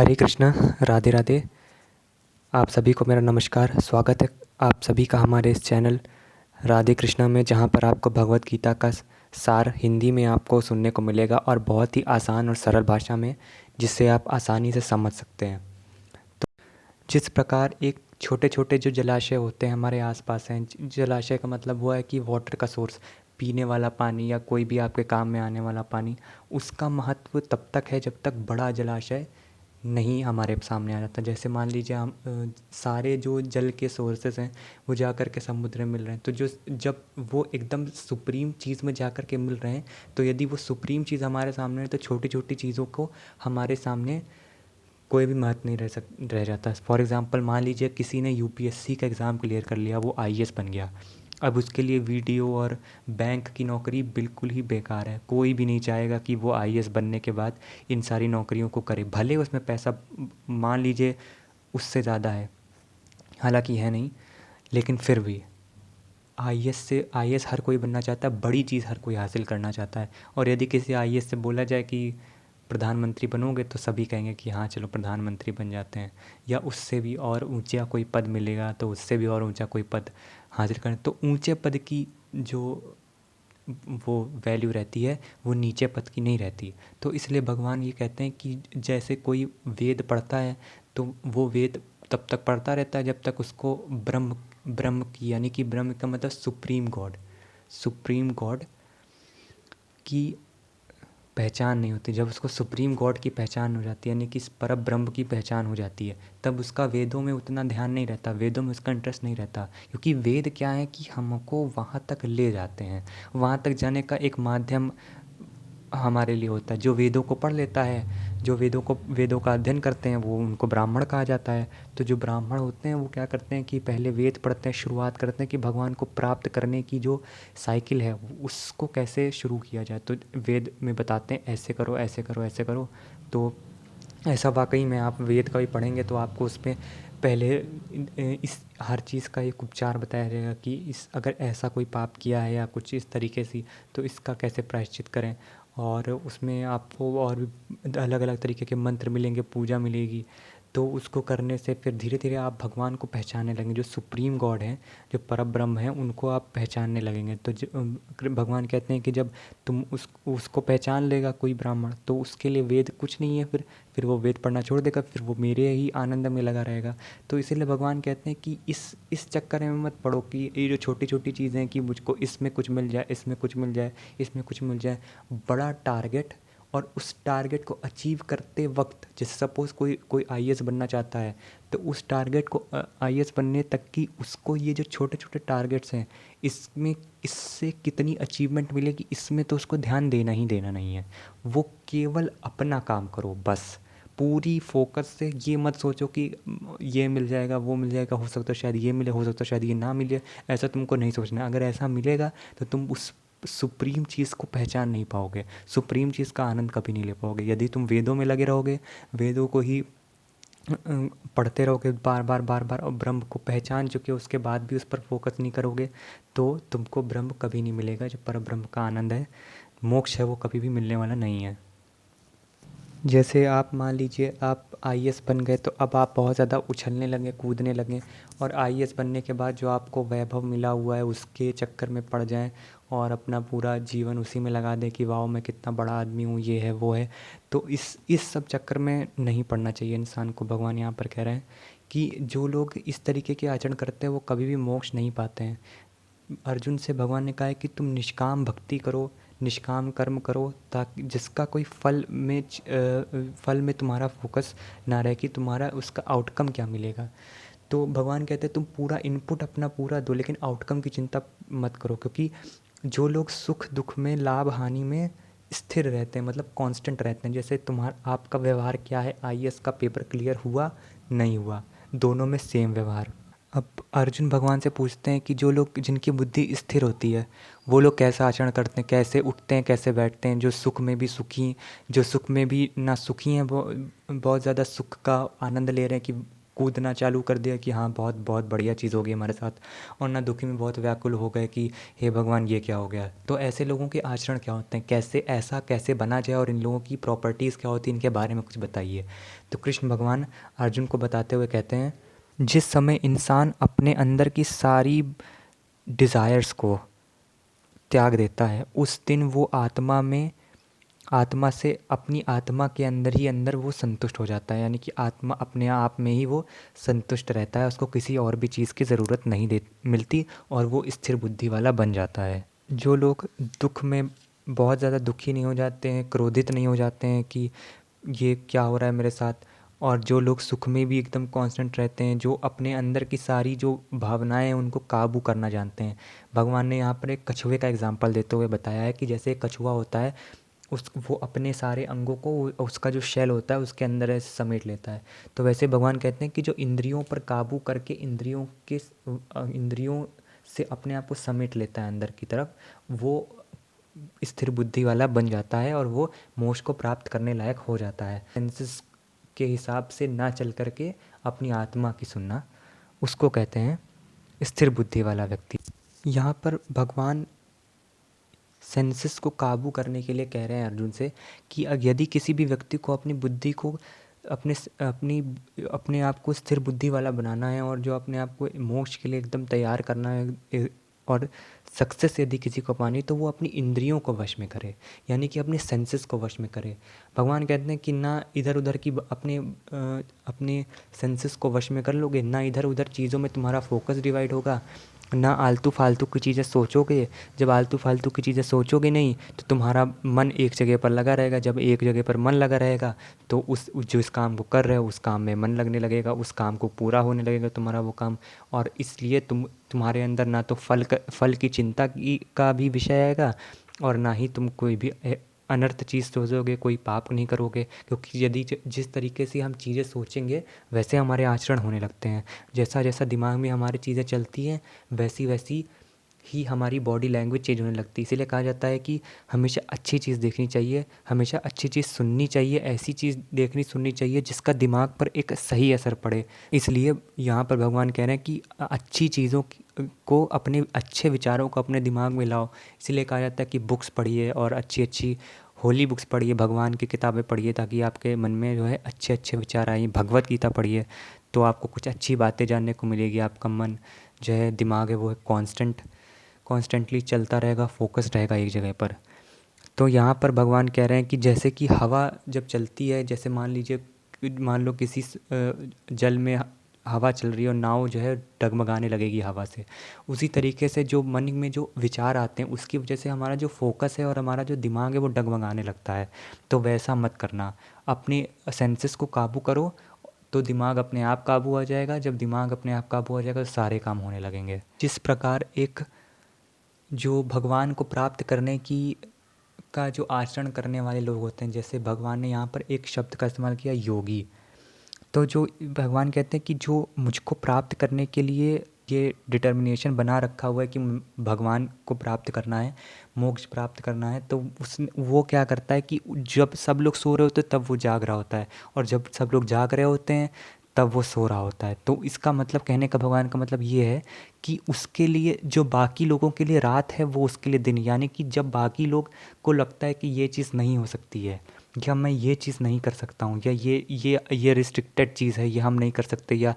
हरे कृष्णा, राधे राधे। आप सभी को मेरा नमस्कार। स्वागत है आप सभी का हमारे इस चैनल राधे कृष्णा में, जहाँ पर आपको भगवत गीता का सार हिंदी में आपको सुनने को मिलेगा और बहुत ही आसान और सरल भाषा में, जिससे आप आसानी से समझ सकते हैं। तो जिस प्रकार एक छोटे छोटे जो जलाशय होते हैं हमारे आसपास हैं, जलाशय का मतलब वो है कि वाटर का सोर्स, पीने वाला पानी या कोई भी आपके काम में आने वाला पानी, उसका महत्व तब तक है जब तक बड़ा जलाशय नहीं हमारे सामने आ जाता। जैसे मान लीजिए हम सारे जो जल के सोर्सेस हैं वो जा कर के समुद्र में मिल रहे हैं, तो जो जब वो एकदम सुप्रीम चीज़ में जा कर के मिल रहे हैं, तो यदि वो सुप्रीम चीज़ हमारे सामने है तो छोटी छोटी चीज़ों को हमारे सामने कोई भी महत्व नहीं रह जाता। फॉर एग्ज़ाम्पल मान लीजिए किसी ने यूपीएससी का एग्ज़ाम क्लियर कर लिया, वो आईएएस बन गया। अब उसके लिए वीडियो और बैंक की नौकरी बिल्कुल ही बेकार है। कोई भी नहीं चाहेगा कि वो आईएएस बनने के बाद इन सारी नौकरियों को करे, भले उसमें पैसा मान लीजिए उससे ज़्यादा है, हालांकि है नहीं, लेकिन फिर भी आईएएस हर कोई बनना चाहता है, बड़ी चीज़ हर कोई हासिल करना चाहता है। और यदि किसी आईएएस से बोला जाए कि प्रधानमंत्री बनोगे, तो सभी कहेंगे कि हाँ चलो प्रधानमंत्री बन जाते हैं, या उससे भी और ऊंचा कोई पद मिलेगा तो उससे भी और ऊंचा कोई पद हासिल करें। तो ऊंचे पद की जो वो वैल्यू रहती है वो नीचे पद की नहीं रहती। तो इसलिए भगवान ये कहते हैं कि जैसे कोई वेद पढ़ता है तो वो वेद तब तक पढ़ता रहता है जब तक उसको ब्रह्म ब्रह्म की, यानी कि ब्रह्म का मतलब सुप्रीम गॉड की पहचान नहीं होती। जब उसको सुप्रीम गॉड की पहचान हो जाती है, यानी कि इस पर ब्रह्म की पहचान हो जाती है, तब उसका वेदों में उतना ध्यान नहीं रहता, वेदों में उसका इंटरेस्ट नहीं रहता। क्योंकि वेद क्या है कि हमको वहाँ तक ले जाते हैं, वहाँ तक जाने का एक माध्यम हमारे लिए होता है। जो वेदों को पढ़ लेता है, जो वेदों का अध्ययन करते हैं, वो उनको ब्राह्मण कहा जाता है। तो जो ब्राह्मण होते हैं वो क्या करते हैं कि पहले वेद पढ़ते हैं, शुरुआत करते हैं कि भगवान को प्राप्त करने की जो साइकिल है उसको कैसे शुरू किया जाए। तो वेद में बताते हैं ऐसे करो ऐसे करो ऐसे करो। तो ऐसा वाकई में आप वेद का भी पढ़ेंगे तो आपको उसमें पहले इस हर चीज़ का एक उपचार बताया जाएगा कि इस अगर ऐसा कोई पाप किया है या कुछ इस तरीके से, तो इसका कैसे प्रायश्चित करें। और उसमें आपको और भी अलग अलग तरीके के मंत्र मिलेंगे, पूजा मिलेगी। तो उसको करने से फिर धीरे धीरे आप भगवान को पहचानने लगेंगे, जो सुप्रीम गॉड हैं, जो परब्रह्म हैं, उनको आप पहचानने लगेंगे। तो भगवान कहते हैं कि जब तुम उसको पहचान लेगा कोई ब्राह्मण, तो उसके लिए वेद कुछ नहीं है। फिर वो वेद पढ़ना छोड़ देगा, फिर वो मेरे ही आनंद में लगा रहेगा। तो इसीलिए भगवान कहते हैं कि इस चक्कर में मत पड़ो कि ये जो छोटी छोटी चीज़ें हैं कि मुझको इसमें कुछ मिल जाए, इसमें कुछ मिल जाए, इसमें कुछ मिल जाए। बड़ा टारगेट, और उस टारगेट को अचीव करते वक्त, जैसे सपोज़ कोई कोई आईएएस बनना चाहता है, तो उस टारगेट को आईएएस बनने तक की उसको ये जो छोटे छोटे टारगेट्स हैं, इसमें इससे कितनी अचीवमेंट मिलेगी, इसमें तो उसको ध्यान देना ही देना नहीं है। वो केवल अपना काम करो बस, पूरी फोकस से। ये मत सोचो कि ये मिल जाएगा वो मिल जाएगा, हो सकता है शायद ये मिले, हो सकता है शायद ये ना मिले। ऐसा तुमको नहीं सोचना है। अगर ऐसा मिलेगा तो तुम उस सुप्रीम चीज़ को पहचान नहीं पाओगे, सुप्रीम चीज़ का आनंद कभी नहीं ले पाओगे। यदि तुम वेदों में लगे रहोगे, वेदों को ही पढ़ते रहोगे बार बार बार बार, और ब्रह्म को पहचान चुके हो उसके बाद भी उस पर फोकस नहीं करोगे, तो तुमको ब्रह्म कभी नहीं मिलेगा। जो पर ब्रह्म का आनंद है, मोक्ष है, वो कभी भी मिलने वाला नहीं है। जैसे आप मान लीजिए आप आईएएस बन गए, तो अब आप बहुत ज़्यादा उछलने लगे, कूदने लगे, और आईएएस बनने के बाद जो आपको वैभव मिला हुआ है उसके चक्कर में पड़ जाएं और अपना पूरा जीवन उसी में लगा दें कि वाह मैं कितना बड़ा आदमी हूँ, ये है वो है। तो इस सब चक्कर में नहीं पड़ना चाहिए इंसान को। भगवान यहाँ पर कह रहे हैं कि जो लोग इस तरीके के आचरण करते हैं वो कभी भी मोक्ष नहीं पाते हैं। अर्जुन से भगवान ने कहा है कि तुम निष्काम भक्ति करो, निष्काम कर्म करो, ताकि जिसका कोई फल में तुम्हारा फोकस ना रहे कि तुम्हारा उसका आउटकम क्या मिलेगा। तो भगवान कहते हैं तुम पूरा इनपुट अपना पूरा दो, लेकिन आउटकम की चिंता मत करो। क्योंकि जो लोग सुख दुख में, लाभ हानि में स्थिर रहते हैं, मतलब कांस्टेंट रहते हैं, जैसे तुम्हारा आपका व्यवहार क्या है, आईएएस का पेपर क्लियर हुआ नहीं हुआ, दोनों में सेम व्यवहार। अब अर्जुन भगवान से पूछते हैं कि जो लोग, जिनकी बुद्धि स्थिर होती है, वो लोग कैसा आचरण करते हैं, कैसे उठते हैं, कैसे बैठते हैं, जो सुख में भी सुखी, जो सुख में भी ना सुखी हैं, वो बहुत ज़्यादा सुख का आनंद ले रहे हैं कि कूदना चालू कर दिया कि हाँ बहुत बहुत बढ़िया चीज़ हो गई हमारे साथ, और ना दुखी में बहुत व्याकुल हो गए कि हे भगवान ये क्या हो गया। तो ऐसे लोगों के आचरण क्या होते हैं, कैसे ऐसा कैसे बना जाए, और इन लोगों की प्रॉपर्टीज़ क्या होती है, इनके बारे में कुछ बताइए। तो कृष्ण भगवान अर्जुन को बताते हुए कहते हैं, जिस समय इंसान अपने अंदर की सारी डिज़ायर्स को त्याग देता है, उस दिन वो आत्मा से अपनी आत्मा के अंदर ही अंदर वो संतुष्ट हो जाता है। यानी कि आत्मा अपने आप में ही वो संतुष्ट रहता है, उसको किसी और भी चीज़ की ज़रूरत नहीं दे मिलती, और वो स्थिर बुद्धि वाला बन जाता है। जो लोग दुख में बहुत ज़्यादा दुखी नहीं हो जाते हैं, क्रोधित नहीं हो जाते हैं कि ये क्या हो रहा है मेरे साथ, और जो लोग सुख में भी एकदम कांस्टेंट रहते हैं, जो अपने अंदर की सारी जो भावनाएं हैं उनको काबू करना जानते हैं। भगवान ने यहाँ पर एक कछुए का एग्जाम्पल देते हुए बताया है कि जैसे एक कछुआ होता है, वो अपने सारे अंगों को उसका जो शेल होता है उसके अंदर ऐसे समेट लेता है। तो वैसे भगवान कहते हैं कि जो इंद्रियों पर काबू करके इंद्रियों से अपने आप को समेट लेता है अंदर की तरफ, वो स्थिर बुद्धि वाला बन जाता है, और वो मोक्ष को प्राप्त करने लायक हो जाता है। सेंसेस के हिसाब से ना चल करके अपनी आत्मा की सुनना, उसको कहते हैं स्थिर बुद्धि वाला व्यक्ति। यहाँ पर भगवान सेंसेस को काबू करने के लिए कह रहे हैं अर्जुन से कि यदि किसी भी व्यक्ति को अपनी बुद्धि को अपने आप को स्थिर बुद्धि वाला बनाना है, और जो अपने आप को मोक्ष के लिए एकदम तैयार करना है, और सक्सेस यदि किसी को पानी, तो वो अपनी इंद्रियों को वश में करे, यानी कि अपने सेंसेस को वश में करे। भगवान कहते हैं कि ना इधर उधर की अपने सेंसेस को वश में कर लोगे, ना इधर उधर चीज़ों में तुम्हारा फोकस डिवाइड होगा, ना आलतू फालतू की चीज़ें सोचोगे। जब आलतू फालतू की चीज़ें सोचोगे नहीं, तो तुम्हारा मन एक जगह पर लगा रहेगा। जब एक जगह पर मन लगा रहेगा, तो जो इस काम को कर रहे हो उस काम में मन लगने लगेगा, उस काम को पूरा होने लगेगा तुम्हारा वो काम। और इसलिए तुम्हारे अंदर ना तो फल की चिंता का भी विषय आएगा, और ना ही तुम कोई भी अनर्थ चीज़ सोचोगे, कोई पाप नहीं करोगे। क्योंकि यदि जिस तरीके से हम चीज़ें सोचेंगे वैसे हमारे आचरण होने लगते हैं। जैसा जैसा दिमाग में हमारी चीज़ें चलती हैं, वैसी वैसी ही हमारी बॉडी लैंग्वेज चेंज होने लगती है। इसीलिए कहा जाता है कि हमेशा अच्छी चीज़ देखनी चाहिए, हमेशा अच्छी चीज़ सुननी चाहिए, ऐसी चीज़ देखनी सुननी चाहिए जिसका दिमाग पर एक सही असर पड़े। इसलिए यहाँ पर भगवान कह रहे हैं कि अच्छी चीज़ों को, अपने अच्छे विचारों को अपने दिमाग में लाओ। इसीलिए कहा जाता है कि बुक्स पढ़िए, और अच्छी अच्छी होली बुक्स पढ़िए, भगवान की किताबें पढ़िए, ताकि आपके मन में जो है अच्छे अच्छे विचार आए। भगवत गीता पढ़िए, तो आपको कुछ अच्छी बातें जानने को मिलेगी। आपका मन जो है, दिमाग है, वो कॉन्स्टेंटली चलता रहेगा, फोकस रहेगा एक जगह पर। तो यहाँ पर भगवान कह रहे हैं कि जैसे कि हवा जब चलती है, जैसे मान लो किसी जल में हवा चल रही है और नाव जो है डगमगाने लगेगी हवा से, उसी तरीके से जो मन में जो विचार आते हैं उसकी वजह से हमारा जो फोकस है और हमारा जो दिमाग है वो डगमगाने लगता है। तो वैसा मत करना, अपने सेंसेस को काबू करो, तो दिमाग अपने आप काबू आ जाएगा। जब दिमाग अपने आप काबू आ जाएगा तो सारे काम होने लगेंगे। जिस प्रकार एक जो भगवान को प्राप्त करने की का जो आचरण करने वाले लोग होते हैं, जैसे भगवान ने यहाँ पर एक शब्द का इस्तेमाल किया, योगी। तो जो भगवान कहते हैं कि जो मुझको प्राप्त करने के लिए ये डिटर्मिनेशन बना रखा हुआ है कि भगवान को प्राप्त करना है, मोक्ष प्राप्त करना है, तो वो क्या करता है कि जब सब लोग सो रहे होते हैं तब वो जाग रहा होता है, और जब सब लोग जाग रहे होते हैं तब वो सो रहा होता है। तो इसका मतलब, कहने का भगवान का मतलब ये है कि उसके लिए जो बाकी लोगों के लिए रात है वो उसके लिए दिन। यानी कि जब बाकी लोग को लगता है कि ये चीज़ नहीं हो सकती है, या मैं ये चीज़ नहीं कर सकता हूँ, या ये रिस्ट्रिक्टेड चीज़ है, ये हम नहीं कर सकते, या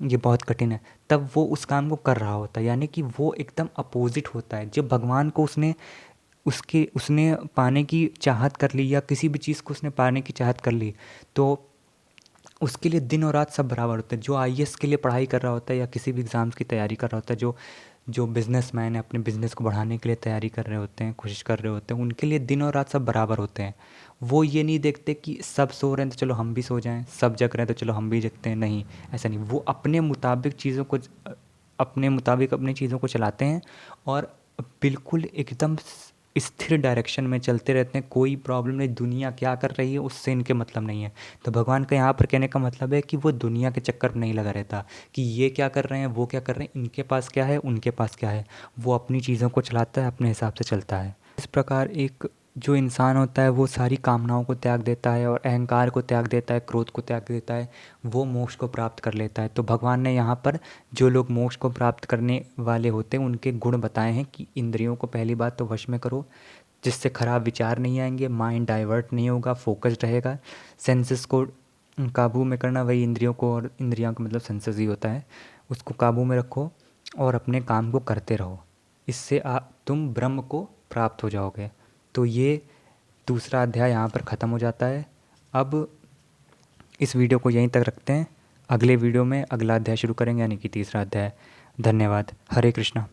ये बहुत कठिन है, तब वो उस काम को कर रहा होता है। यानी कि वो एकदम अपोजिट होता है। जब भगवान को उसने पाने की चाहत कर ली, या किसी भी चीज़ को उसने पाने की चाहत कर ली, तो उसके लिए दिन और रात सब बराबर होते हैं। जो आईएएस के लिए पढ़ाई कर रहा होता है, या किसी भी एग्ज़ाम्स की तैयारी कर रहा होता है, जो जो बिजनेसमैन है अपने बिज़नेस को बढ़ाने के लिए तैयारी कर रहे होते हैं, कोशिश कर रहे होते हैं, उनके लिए दिन और रात सब बराबर होते हैं। वो ये नहीं देखते कि सब सो रहे हैं तो चलो हम भी सो जाएं, सब जग रहे हैं तो चलो हम भी जगते हैं। नहीं, ऐसा नहीं। वो अपने मुताबिक अपनी चीज़ों को चलाते हैं, और बिल्कुल एकदम स्थिर डायरेक्शन में चलते रहते हैं। कोई प्रॉब्लम नहीं, दुनिया क्या कर रही है उससे इनके मतलब नहीं है। तो भगवान का यहाँ पर कहने का मतलब है कि वो दुनिया के चक्कर में नहीं लगा रहता कि ये क्या कर रहे हैं, वो क्या कर रहे हैं, इनके पास क्या है, उनके पास क्या है। वो अपनी चीज़ों को चलाता है, अपने हिसाब से चलता है। इस प्रकार एक जो इंसान होता है वो सारी कामनाओं को त्याग देता है और अहंकार को त्याग देता है, क्रोध को त्याग देता है, वो मोक्ष को प्राप्त कर लेता है। तो भगवान ने यहाँ पर जो लोग मोक्ष को प्राप्त करने वाले होते हैं उनके गुण बताए हैं कि इंद्रियों को पहली बात तो वश में करो, जिससे खराब विचार नहीं आएंगे, माइंड डाइवर्ट नहीं होगा, फोकस्ड रहेगा। सेंसेस को काबू में करना, वही इंद्रियों को, और इंद्रियों का मतलब सेंसेस ही होता है, उसको काबू में रखो और अपने काम को करते रहो। इससे आप तुम ब्रह्म को प्राप्त हो जाओगे। तो ये दूसरा अध्याय यहाँ पर ख़त्म हो जाता है। अब इस वीडियो को यहीं तक रखते हैं, अगले वीडियो में अगला अध्याय शुरू करेंगे, यानी कि तीसरा अध्याय। धन्यवाद। हरे कृष्णा।